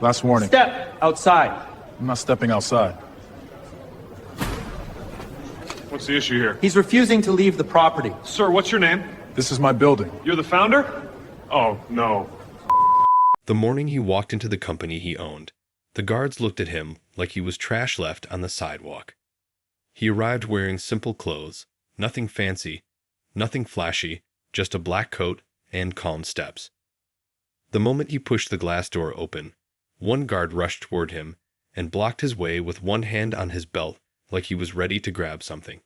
Last warning. Step outside. I'm not stepping outside. What's the issue here? He's refusing to leave the property. Sir, what's your name? This is my building. You're the founder? Oh, no. The morning he walked into the company he owned, the guards looked at him like he was trash left on the sidewalk. He arrived wearing simple clothes, nothing fancy, nothing flashy, just a black coat and calm steps. The moment he pushed the glass door open, one guard rushed toward him and blocked his way with one hand on his belt like he was ready to grab something.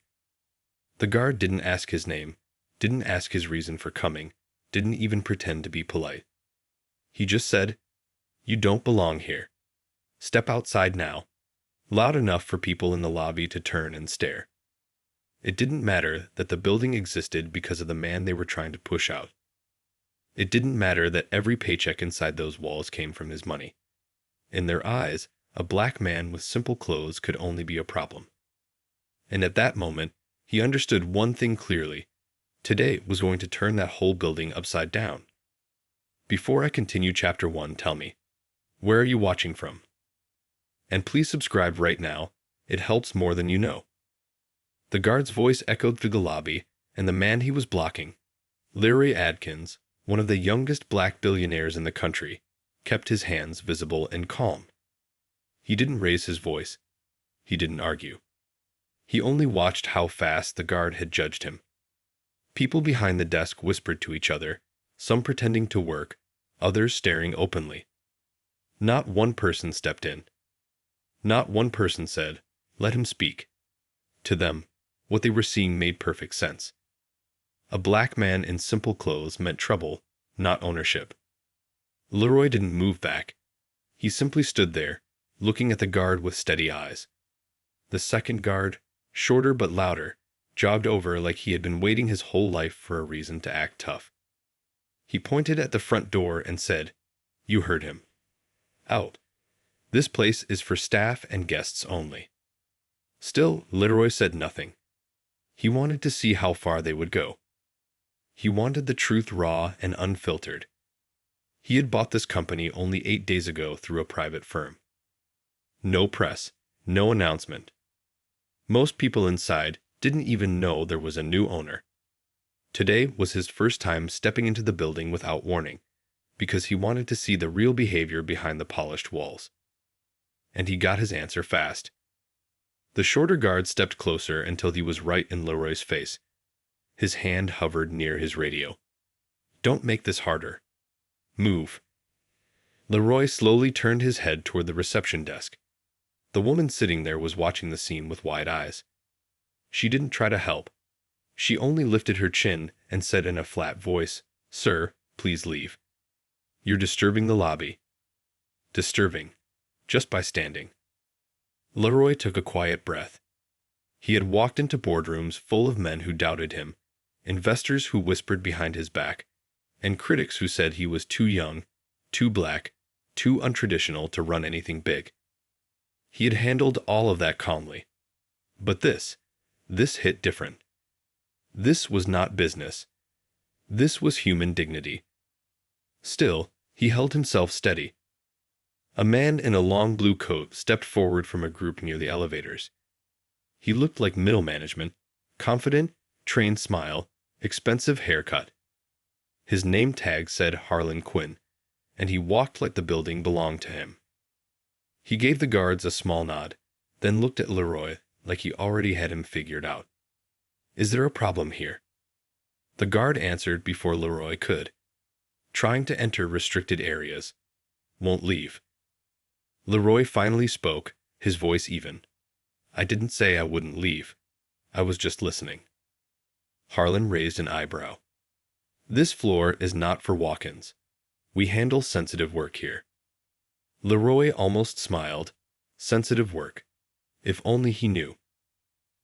The guard didn't ask his name, didn't ask his reason for coming, didn't even pretend to be polite. He just said, "You don't belong here. Step outside now," loud enough for people in the lobby to turn and stare. It didn't matter that the building existed because of the man they were trying to push out. It didn't matter that every paycheck inside those walls came from his money. In their eyes, a black man with simple clothes could only be a problem. And at that moment, he understood one thing clearly. Today was going to turn that whole building upside down. Before I continue Chapter 1, tell me, where are you watching from? And please subscribe right now. It helps more than you know. The guard's voice echoed through the lobby, and the man he was blocking, Leroy Adkins, one of the youngest black billionaires in the country, kept his hands visible and calm. He didn't raise his voice. He didn't argue. He only watched how fast the guard had judged him. People behind the desk whispered to each other, some pretending to work, others staring openly. Not one person stepped in. Not one person said, "Let him speak." To them, what they were seeing made perfect sense. A black man in simple clothes meant trouble, not ownership. Leroy didn't move back. He simply stood there, looking at the guard with steady eyes. The second guard, shorter but louder, jogged over like he had been waiting his whole life for a reason to act tough. He pointed at the front door and said, "You heard him. Out. This place is for staff and guests only." Still, Leroy said nothing. He wanted to see how far they would go. He wanted the truth raw and unfiltered. He had bought this company only 8 days ago through a private firm. No press, no announcement. Most people inside didn't even know there was a new owner. Today was his first time stepping into the building without warning, because he wanted to see the real behavior behind the polished walls. And he got his answer fast. The shorter guard stepped closer until he was right in Leroy's face. His hand hovered near his radio. "Don't make this harder. Move." Leroy slowly turned his head toward the reception desk. The woman sitting there was watching the scene with wide eyes. She didn't try to help. She only lifted her chin and said in a flat voice, "Sir, please leave. You're disturbing the lobby." Disturbing, just by standing. Leroy took a quiet breath. He had walked into boardrooms full of men who doubted him, investors who whispered behind his back, and critics who said he was too young, too black, too untraditional to run anything big. He had handled all of that calmly. But this hit different. This was not business. This was human dignity. Still, he held himself steady. A man in a long blue coat stepped forward from a group near the elevators. He looked like middle management, confident, trained smile, expensive haircut. His name tag said Harlan Quinn, and he walked like the building belonged to him. He gave the guards a small nod, then looked at Leroy like he already had him figured out. "Is there a problem here?" The guard answered before Leroy could. "Trying to enter restricted areas. Won't leave." Leroy finally spoke, his voice even. "I didn't say I wouldn't leave. I was just listening." Harlan raised an eyebrow. "This floor is not for walk-ins. We handle sensitive work here." Leroy almost smiled. Sensitive work. If only he knew.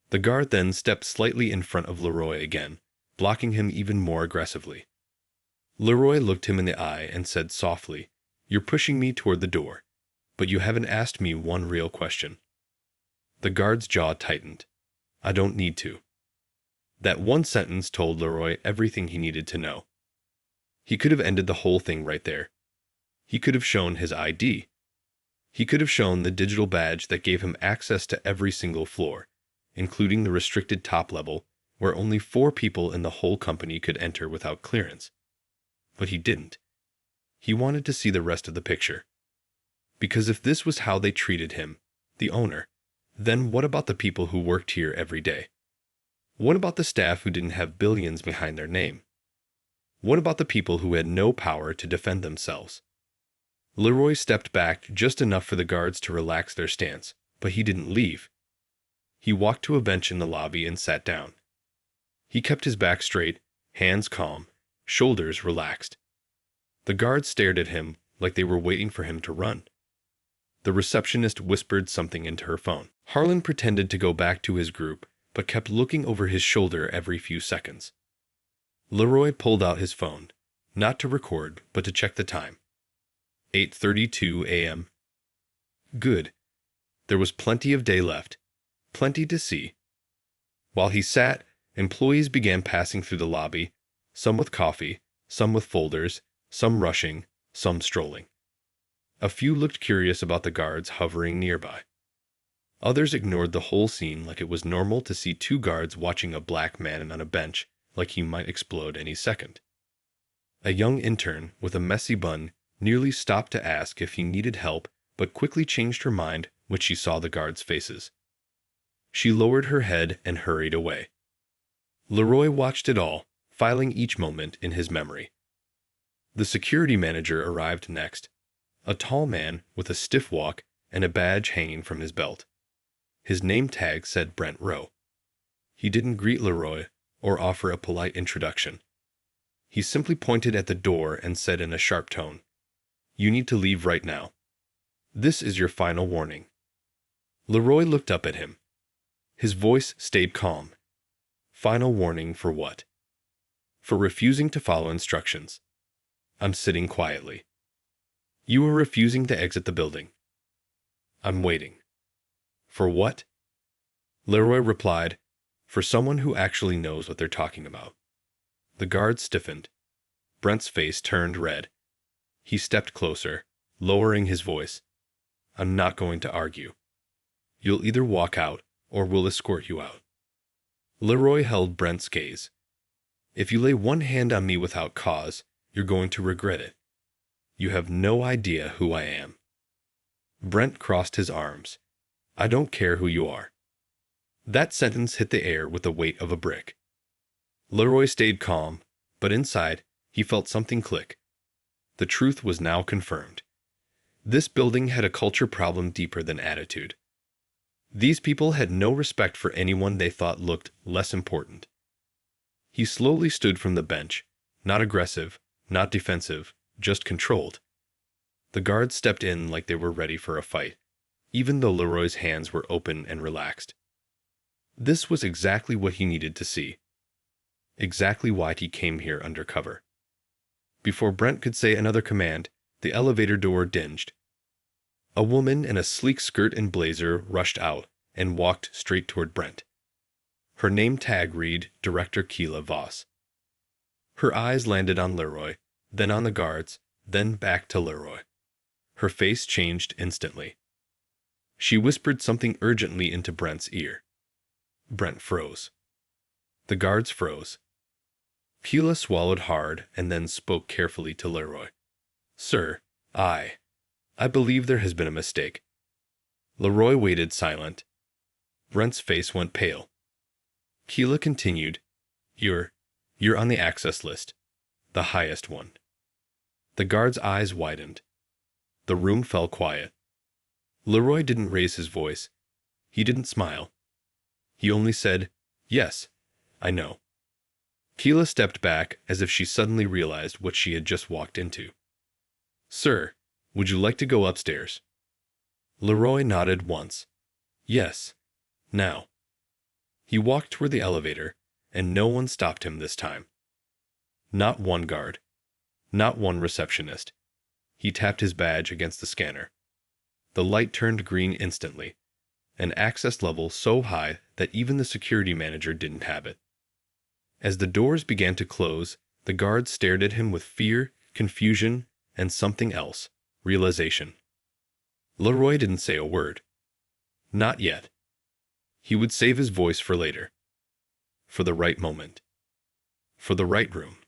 The guard then stepped slightly in front of Leroy again, blocking him even more aggressively. Leroy looked him in the eye and said softly, "You're pushing me toward the door, but you haven't asked me one real question." The guard's jaw tightened. "I don't need to." That one sentence told Leroy everything he needed to know. He could have ended the whole thing right there. He could have shown his ID. He could have shown the digital badge that gave him access to every single floor, including the restricted top level, where only 4 people in the whole company could enter without clearance. But he didn't. He wanted to see the rest of the picture. Because if this was how they treated him, the owner, then what about the people who worked here every day? What about the staff who didn't have billions behind their name? What about the people who had no power to defend themselves? Leroy stepped back just enough for the guards to relax their stance, but he didn't leave. He walked to a bench in the lobby and sat down. He kept his back straight, hands calm, shoulders relaxed. The guards stared at him like they were waiting for him to run. The receptionist whispered something into her phone. Harlan pretended to go back to his group, but kept looking over his shoulder every few seconds. Leroy pulled out his phone, not to record, but to check the time. 8:32 a.m. Good. There was plenty of day left, plenty to see. While he sat, employees began passing through the lobby, some with coffee, some with folders, some rushing, some strolling. A few looked curious about the guards hovering nearby. Others ignored the whole scene like it was normal to see 2 guards watching a black man on a bench like he might explode any second. A young intern with a messy bun nearly stopped to ask if he needed help, but quickly changed her mind when she saw the guards' faces. She lowered her head and hurried away. Leroy watched it all, filing each moment in his memory. The security manager arrived next, a tall man with a stiff walk and a badge hanging from his belt. His name tag said Brent Rowe. He didn't greet Leroy or offer a polite introduction. He simply pointed at the door and said in a sharp tone, "You need to leave right now. This is your final warning." Leroy looked up at him. His voice stayed calm. Final warning for what? For refusing to follow instructions. I'm sitting quietly. You are refusing to exit the building. I'm waiting. For what? Leroy replied, for someone who actually knows what they're talking about. The guard stiffened. Brent's face turned red. He stepped closer, lowering his voice. I'm not going to argue. You'll either walk out, or we'll escort you out. Leroy held Brent's gaze. If you lay one hand on me without cause, you're going to regret it. You have no idea who I am. Brent crossed his arms. I don't care who you are. That sentence hit the air with the weight of a brick. Leroy stayed calm, but inside, he felt something click. The truth was now confirmed. This building had a culture problem deeper than attitude. These people had no respect for anyone they thought looked less important. He slowly stood from the bench, not aggressive, not defensive, just controlled. The guards stepped in like they were ready for a fight, even though Leroy's hands were open and relaxed. This was exactly what he needed to see. Exactly why he came here undercover. Before Brent could say another command, the elevator door dinged. A woman in a sleek skirt and blazer rushed out and walked straight toward Brent. Her name tag read Director Keila Voss. Her eyes landed on Leroy, then on the guards, then back to Leroy. Her face changed instantly. She whispered something urgently into Brent's ear. Brent froze. The guards froze. Keila swallowed hard and then spoke carefully to Leroy. Sir, I believe there has been a mistake. Leroy waited silent. Brent's face went pale. Keila continued, You're on the access list. The highest one. The guard's eyes widened. The room fell quiet. Leroy didn't raise his voice. He didn't smile. He only said, Yes, I know. Keila stepped back as if she suddenly realized what she had just walked into. Sir, would you like to go upstairs? Leroy nodded once. Yes, now. He walked toward the elevator, and no one stopped him this time. Not one guard. Not one receptionist. He tapped his badge against the scanner. The light turned green instantly, an access level so high that even the security manager didn't have it. As the doors began to close, the guards stared at him with fear, confusion, and something else, realization. Leroy didn't say a word. Not yet. He would save his voice for later. For the right moment. For the right room.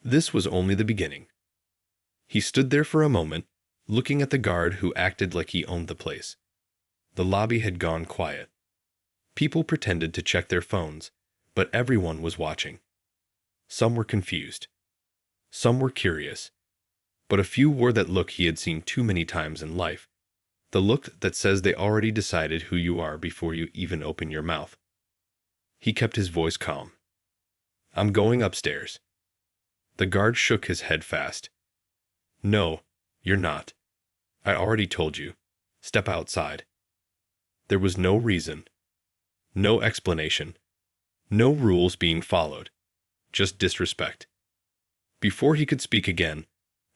This was only the beginning. He stood there for a moment, looking at the guard who acted like he owned the place. The lobby had gone quiet. People pretended to check their phones, but everyone was watching. Some were confused. Some were curious. But a few wore that look he had seen too many times in life. The look that says they already decided who you are before you even open your mouth. He kept his voice calm. I'm going upstairs. The guard shook his head fast. No, you're not. I already told you. Step outside. There was no reason. No explanation. No rules being followed. Just disrespect. Before he could speak again,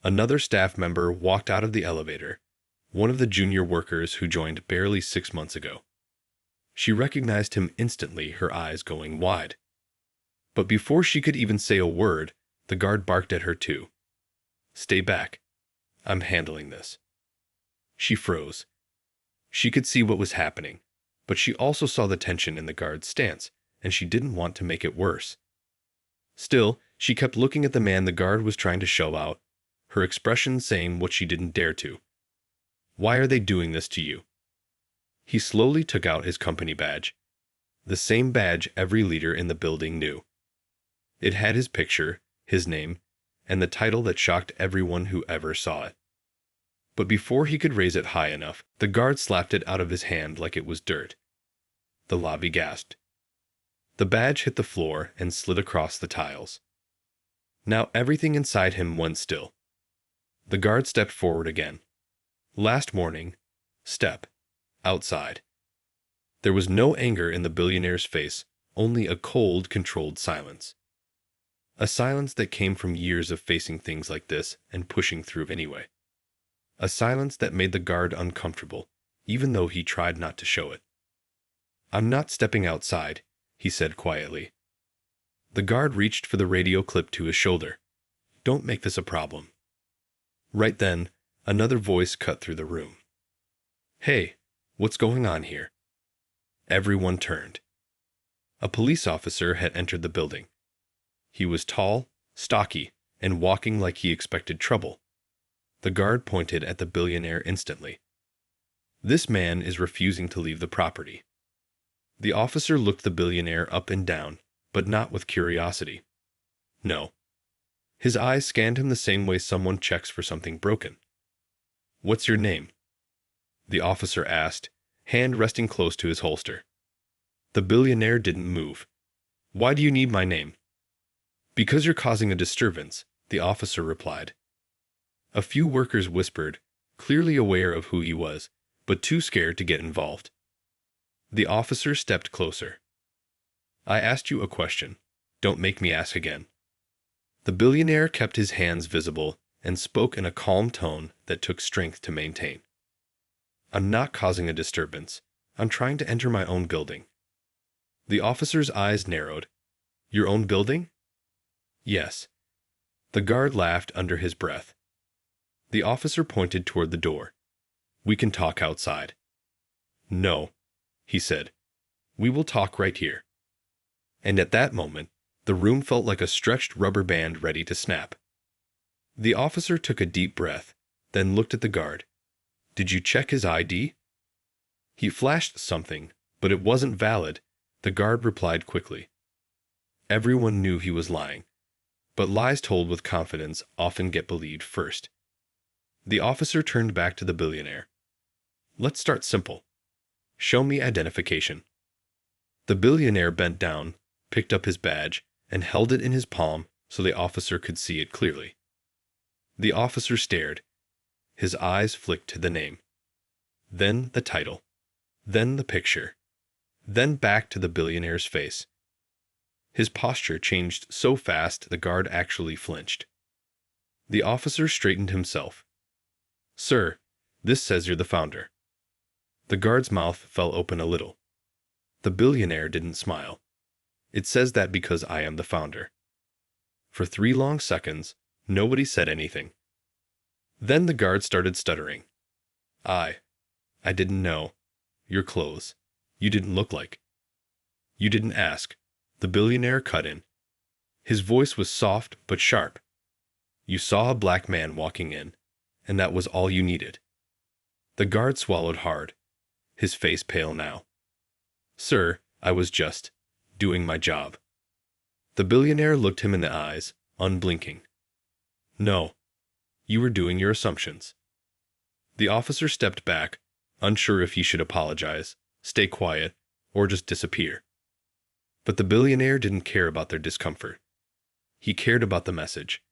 another staff member walked out of the elevator, one of the junior workers who joined barely 6 months ago. She recognized him instantly, her eyes going wide. But before she could even say a word, the guard barked at her too. Stay back. I'm handling this. She froze. She could see what was happening, but she also saw the tension in the guard's stance, and she didn't want to make it worse. Still, she kept looking at the man the guard was trying to shove out, her expression saying what she didn't dare to. Why are they doing this to you? He slowly took out his company badge. The same badge every leader in the building knew. It had his picture, his name, and the title that shocked everyone who ever saw it. But before he could raise it high enough, the guard slapped it out of his hand like it was dirt. The lobby gasped. The badge hit the floor and slid across the tiles. Now everything inside him went still. The guard stepped forward again. Last morning, step, outside. There was no anger in the billionaire's face, only a cold, controlled silence. A silence that came from years of facing things like this and pushing through anyway. A silence that made the guard uncomfortable, even though he tried not to show it. I'm not stepping outside, he said quietly. The guard reached for the radio clip to his shoulder. Don't make this a problem. Right then, another voice cut through the room. Hey, what's going on here? Everyone turned. A police officer had entered the building. He was tall, stocky, and walking like he expected trouble. The guard pointed at the billionaire instantly. This man is refusing to leave the property. The officer looked the billionaire up and down, but not with curiosity. No. His eyes scanned him the same way someone checks for something broken. What's your name? The officer asked, hand resting close to his holster. The billionaire didn't move. Why do you need my name? Because you're causing a disturbance, the officer replied. A few workers whispered, clearly aware of who he was, but too scared to get involved. The officer stepped closer. I asked you a question. Don't make me ask again. The billionaire kept his hands visible and spoke in a calm tone that took strength to maintain. I'm not causing a disturbance. I'm trying to enter my own building. The officer's eyes narrowed. Your own building? Yes. The guard laughed under his breath. The officer pointed toward the door. We can talk outside. No, he said. We will talk right here. And at that moment, the room felt like a stretched rubber band ready to snap. The officer took a deep breath, then looked at the guard. Did you check his ID? He flashed something, but it wasn't valid. The guard replied quickly. Everyone knew he was lying, but lies told with confidence often get believed first. The officer turned back to the billionaire. Let's start simple. Show me identification. The billionaire bent down, picked up his badge, and held it in his palm so the officer could see it clearly. The officer stared. His eyes flicked to the name. Then the title. Then the picture. Then back to the billionaire's face. His posture changed so fast the guard actually flinched. The officer straightened himself. Sir, this says you're the founder. The guard's mouth fell open a little. The billionaire didn't smile. It says that because I am the founder. For 3 long seconds, nobody said anything. Then the guard started stuttering. I didn't know. Your clothes. You didn't look like. You didn't ask. The billionaire cut in. His voice was soft but sharp. You saw a black man walking in, and that was all you needed. The guard swallowed hard, his face pale now. Sir, I was just doing my job. The billionaire looked him in the eyes, unblinking. No, you were doing your assumptions. The officer stepped back, unsure if he should apologize, stay quiet, or just disappear. But the billionaire didn't care about their discomfort. He cared about the message.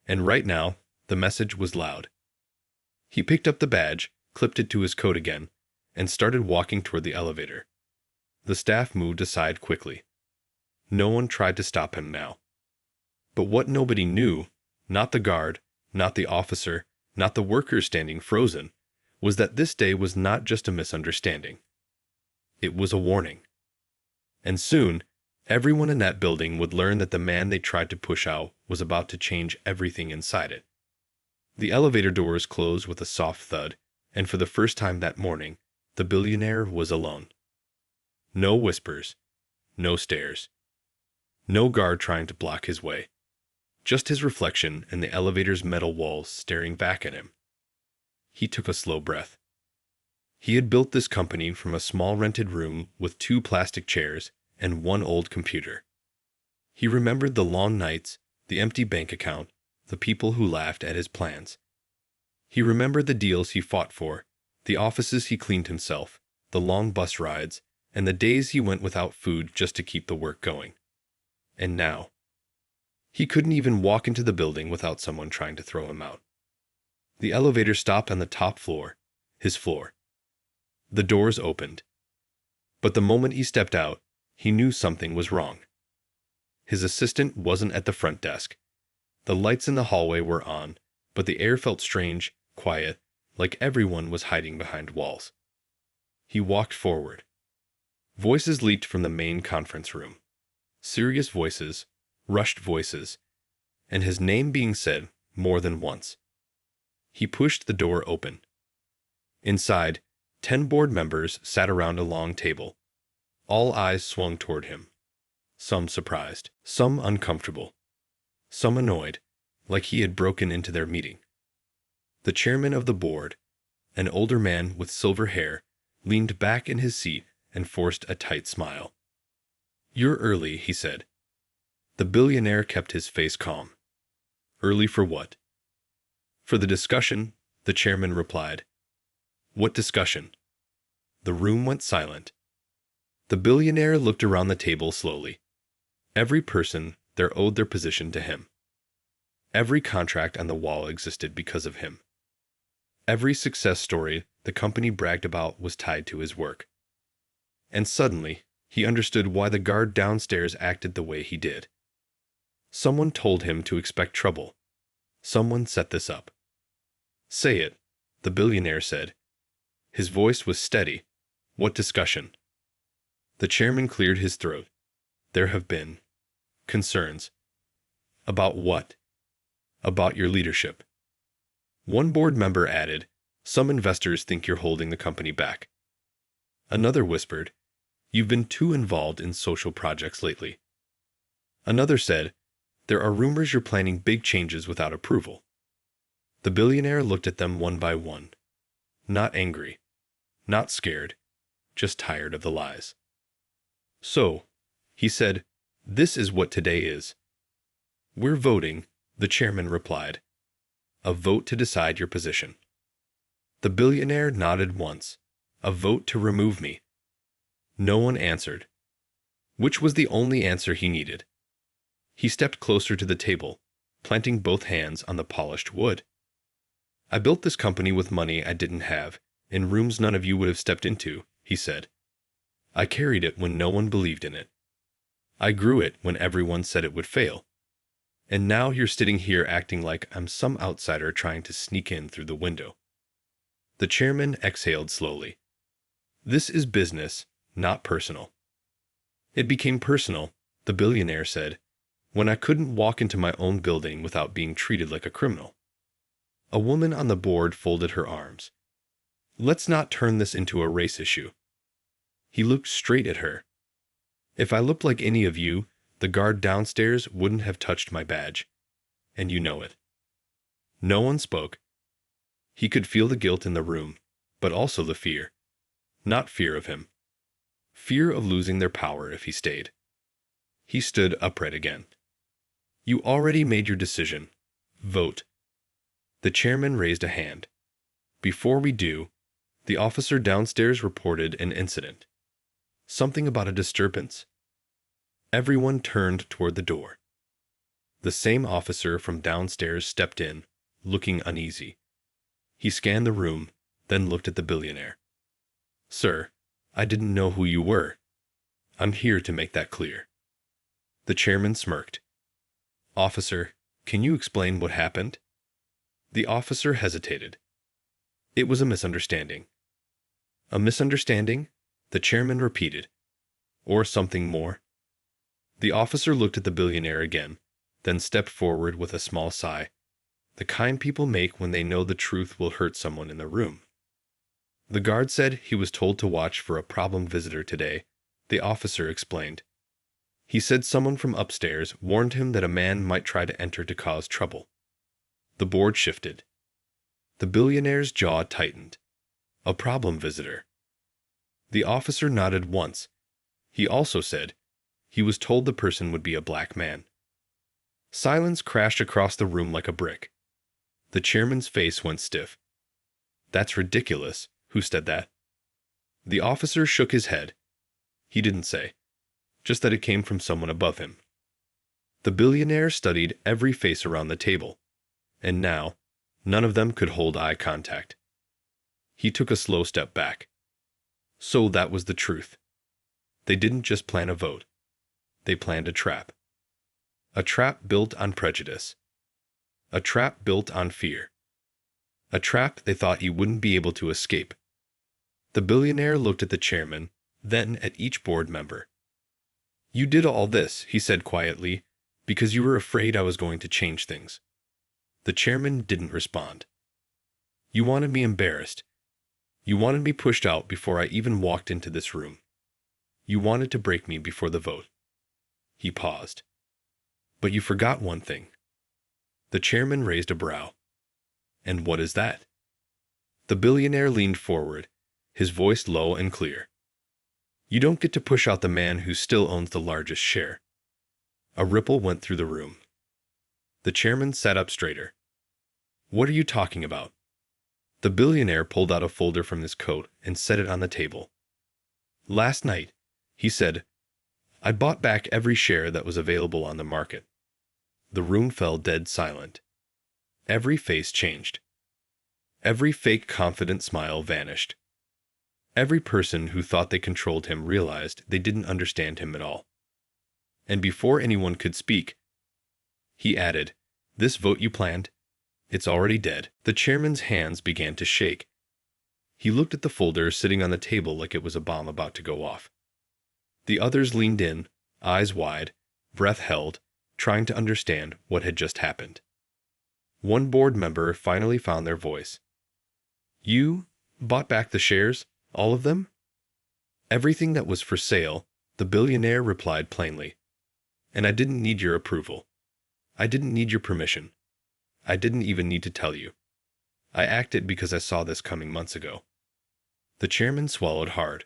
And right now, the message was loud. He picked up the badge, clipped it to his coat again, and started walking toward the elevator. The staff moved aside quickly. No one tried to stop him now. But what nobody knew, not the guard, not the officer, not the workers standing frozen, was that this day was not just a misunderstanding. It was a warning. And soon, everyone in that building would learn that the man they tried to push out was about to change everything inside it. The elevator doors closed with a soft thud, and for the first time that morning, the billionaire was alone. No whispers, no stares, no guard trying to block his way. Just his reflection in the elevator's metal walls staring back at him. He took a slow breath. He had built this company from a small rented room with 2 plastic chairs and 1 old computer. He remembered the long nights, the empty bank account, the people who laughed at his plans. He remembered the deals he fought for, the offices he cleaned himself, the long bus rides, and the days he went without food just to keep the work going. And now, he couldn't even walk into the building without someone trying to throw him out. The elevator stopped on the top floor, his floor. The doors opened. But the moment he stepped out, he knew something was wrong. His assistant wasn't at the front desk. The lights in the hallway were on, but the air felt strange, quiet, like everyone was hiding behind walls. He walked forward. Voices leaped from the main conference room. Serious voices, rushed voices, and his name being said more than once. He pushed the door open. Inside, 10 board members sat around a long table. All eyes swung toward him. Some surprised, some uncomfortable, some annoyed, like he had broken into their meeting. The chairman of the board, an older man with silver hair, leaned back in his seat and forced a tight smile. "You're early," he said. The billionaire kept his face calm. "Early for what?" "For the discussion," the chairman replied. "What discussion?" The room went silent. The billionaire looked around the table slowly. Every person there owed their position to him. Every contract on the wall existed because of him. Every success story the company bragged about was tied to his work. And suddenly, he understood why the guard downstairs acted the way he did. Someone told him to expect trouble. Someone set this up. "Say it," the billionaire said. His voice was steady. "What discussion?" The chairman cleared his throat. "There have been concerns." "About what?" "About your leadership." One board member added, "Some investors think you're holding the company back." Another whispered, "You've been too involved in social projects lately." Another said, "There are rumors you're planning big changes without approval." The billionaire looked at them one by one. Not angry, not scared, just tired of the lies. "So," he said, "this is what today is." "We're voting," the chairman replied. "A vote to decide your position." The billionaire nodded once. "A vote to remove me." No one answered. Which was the only answer he needed. He stepped closer to the table, planting both hands on the polished wood. "I built this company with money I didn't have, in rooms none of you would have stepped into," he said. "I carried it when no one believed in it. I grew it when everyone said it would fail. And now you're sitting here acting like I'm some outsider trying to sneak in through the window." The chairman exhaled slowly. "This is business, not personal." "It became personal," the billionaire said, "when I couldn't walk into my own building without being treated like a criminal." A woman on the board folded her arms. Let's not turn this into a race issue. He looked straight at her. If I looked like any of you, the guard downstairs wouldn't have touched my badge. And you know it. No one spoke. He could feel the guilt in the room, but also the fear. Not fear of him. Fear of losing their power if he stayed. He stood upright again. You already made your decision. Vote. The chairman raised a hand. Before we do, the officer downstairs reported an incident. Something about a disturbance. Everyone turned toward the door. The same officer from downstairs stepped in, looking uneasy. He scanned the room, then looked at the billionaire. Sir, I didn't know who you were. I'm here to make that clear. The chairman smirked. Officer, can you explain what happened? The officer hesitated. It was a misunderstanding. A misunderstanding? The chairman repeated. Or something more? The officer looked at the billionaire again, then stepped forward with a small sigh, the kind people make when they know the truth will hurt someone in the room. The guard said he was told to watch for a problem visitor today, the officer explained. He said someone from upstairs warned him that a man might try to enter to cause trouble. The board shifted. The billionaire's jaw tightened. A problem visitor. The officer nodded once. He also said he was told the person would be a black man. Silence crashed across the room like a brick. The chairman's face went stiff. That's ridiculous. Who said that? The officer shook his head. He didn't say, just that it came from someone above him. The billionaire studied every face around the table, and now, none of them could hold eye contact. He took a slow step back. So that was the truth. They didn't just plan a vote. They planned a trap. A trap built on prejudice. A trap built on fear. A trap they thought he wouldn't be able to escape. The billionaire looked at the chairman, then at each board member. You did all this, he said quietly, because you were afraid I was going to change things. The chairman didn't respond. You wanted me embarrassed. You wanted me pushed out before I even walked into this room. You wanted to break me before the vote. He paused. But you forgot one thing. The chairman raised a brow. And what is that? The billionaire leaned forward, his voice low and clear. You don't get to push out the man who still owns the largest share. A ripple went through the room. The chairman sat up straighter. What are you talking about? The billionaire pulled out a folder from his coat and set it on the table. Last night, he said, I bought back every share that was available on the market. The room fell dead silent. Every face changed. Every fake confident smile vanished. Every person who thought they controlled him realized they didn't understand him at all. And before anyone could speak, he added, This vote you planned? It's already dead. The chairman's hands began to shake. He looked at the folder sitting on the table like it was a bomb about to go off. The others leaned in, eyes wide, breath held, trying to understand what had just happened. One board member finally found their voice. You bought back the shares? All of them? Everything that was for sale, the billionaire replied plainly. And I didn't need your approval. I didn't need your permission. I didn't even need to tell you. I acted because I saw this coming months ago. The chairman swallowed hard.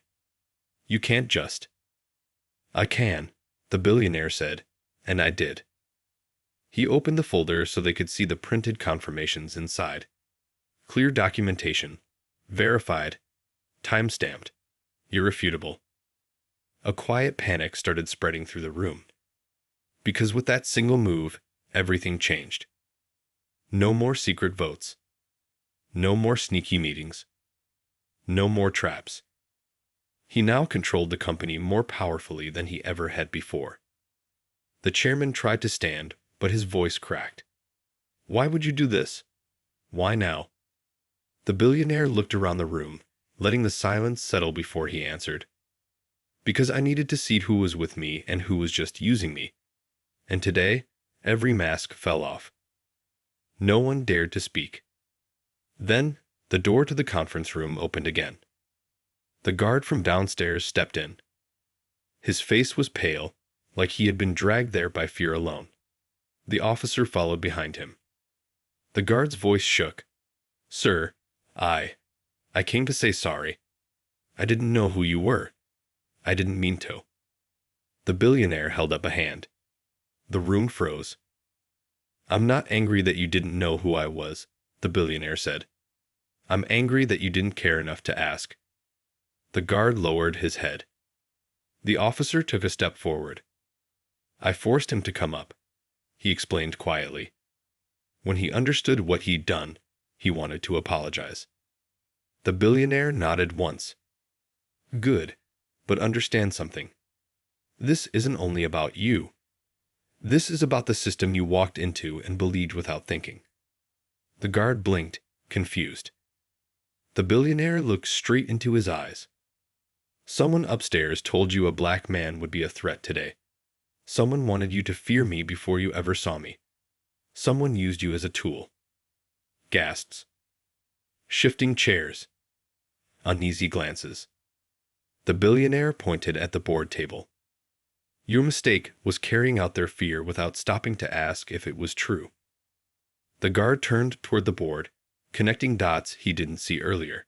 You can't just. I can, the billionaire said, and I did. He opened the folder so they could see the printed confirmations inside. Clear documentation. Verified. Time-stamped. Irrefutable. A quiet panic started spreading through the room. Because with that single move, everything changed. No more secret votes. No more sneaky meetings. No more traps. He now controlled the company more powerfully than he ever had before. The chairman tried to stand, but his voice cracked. Why would you do this? Why now? The billionaire looked around the room, letting the silence settle before he answered. Because I needed to see who was with me and who was just using me. And today, every mask fell off. No one dared to speak. Then, The door to the conference room opened again. The guard from downstairs stepped in. His face was pale, like he had been dragged there by fear alone. The officer followed behind him. The guard's voice shook. "Sir, I came to say sorry. I didn't know who you were. I didn't mean to." The billionaire held up a hand. The room froze. "I'm not angry that you didn't know who I was," the billionaire said. "I'm angry that you didn't care enough to ask." The guard lowered his head. The officer took a step forward. "I forced him to come up," he explained quietly. When he understood what he'd done, he wanted to apologize. The billionaire nodded once. "Good, but understand something. This isn't only about you. This is about the system you walked into and believed without thinking." The guard blinked, confused. The billionaire looked straight into his eyes. "Someone upstairs told you a black man would be a threat today. Someone wanted you to fear me before you ever saw me. Someone used you as a tool." Gasps. Shifting chairs. Uneasy glances. The billionaire pointed at the board table. "Your mistake was carrying out their fear without stopping to ask if it was true." The guard turned toward the board, connecting dots he didn't see earlier.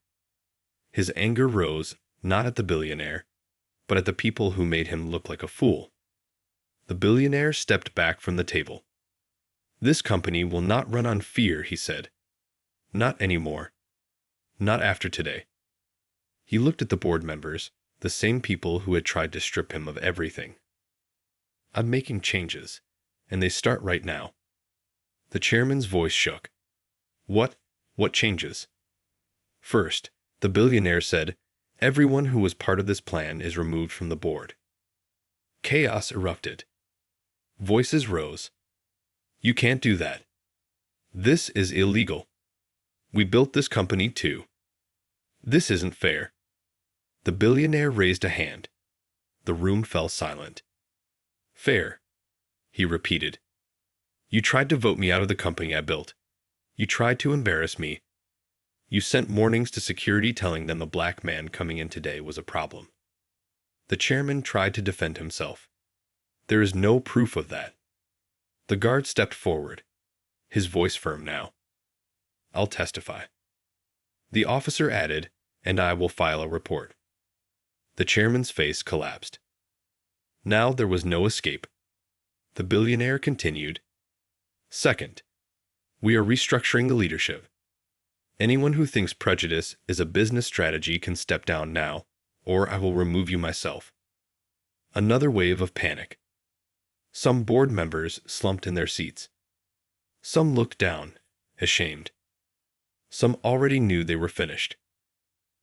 His anger rose, not at the billionaire, but at the people who made him look like a fool. The billionaire stepped back from the table. "This company will not run on fear," he said. "Not anymore. Not after today." He looked at the board members, the same people who had tried to strip him of everything. "I'm making changes, and they start right now." The chairman's voice shook. What changes?" "First," the billionaire said, "everyone who was part of this plan is removed from the board." Chaos erupted. Voices rose. "You can't do that. This is illegal. We built this company too. This isn't fair." The billionaire raised a hand. The room fell silent. "Fair," he repeated. "You tried to vote me out of the company I built. You tried to embarrass me. You sent warnings to security telling them a black man coming in today was a problem." The chairman tried to defend himself. "There is no proof of that." The guard stepped forward, his voice firm now. "I'll testify." The officer added, "And I will file a report." The chairman's face collapsed. Now there was no escape. The billionaire continued. "Second, we are restructuring the leadership. Anyone who thinks prejudice is a business strategy can step down now, or I will remove you myself." Another wave of panic. Some board members slumped in their seats. Some looked down, ashamed. Some already knew they were finished.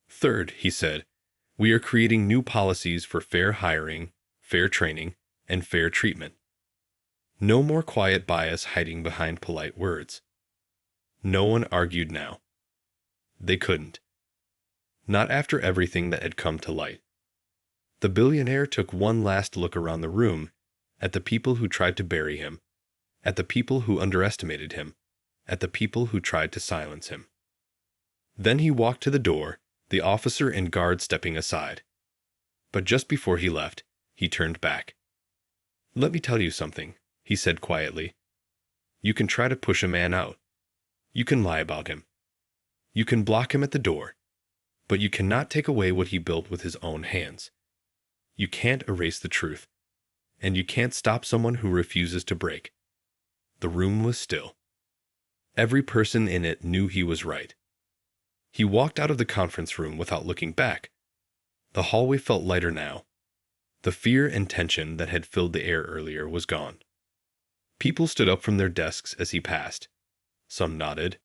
"Third," he said, "we are creating new policies for fair hiring, fair training, and fair treatment. No more quiet bias hiding behind polite words." No one argued now. They couldn't. Not after everything that had come to light. The billionaire took one last look around the room, at the people who tried to bury him, at the people who underestimated him, at the people who tried to silence him. Then he walked to the door, the officer and guard stepping aside. But just before he left, he turned back. "Let me tell you something," he said quietly. "You can try to push a man out. You can lie about him. You can block him at the door. But you cannot take away what he built with his own hands. You can't erase the truth. And you can't stop someone who refuses to break." The room was still. Every person in it knew he was right. He walked out of the conference room without looking back. The hallway felt lighter now. The fear and tension that had filled the air earlier was gone. People stood up from their desks as he passed. Some nodded,